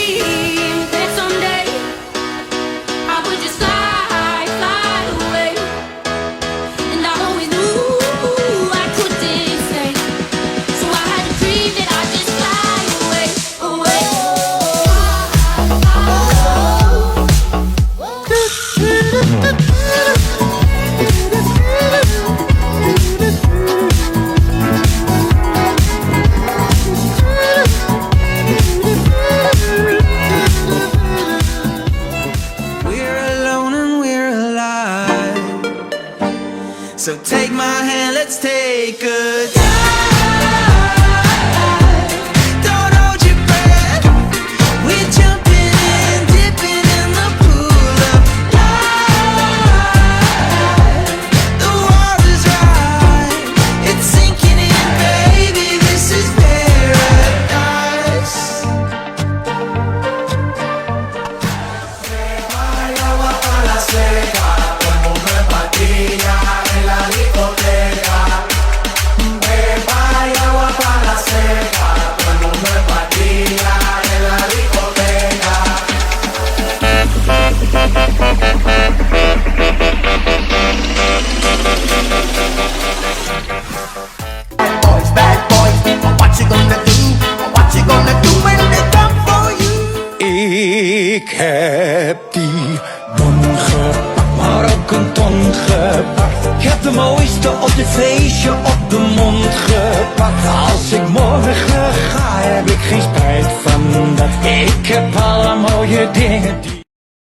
dream that someday I would just fly, fly away. And I always knew I couldn't stay, so I had a dream that I'd just fly away, away. So take my hand, let's take a dive. Don't hold your breath. We're jumping in, dipping in the pool of life. The water's right, it's sinking in, baby. This is paradise. Hay agua para la seca, todo el mundo en patilla. La discoteca, beba y agua para la seca, todo el mundo en patilla en la discoteca. Bad boys, what you gonna do? What you gonna do when they come for you? Ik heb die bon gepakt, maar ook een ton gepakt. Ik heb de mooiste op dit feestje op de mond gepakt. Als ik morgen ga, heb ik geen spijt van dat. Ik heb alle mooie dingen die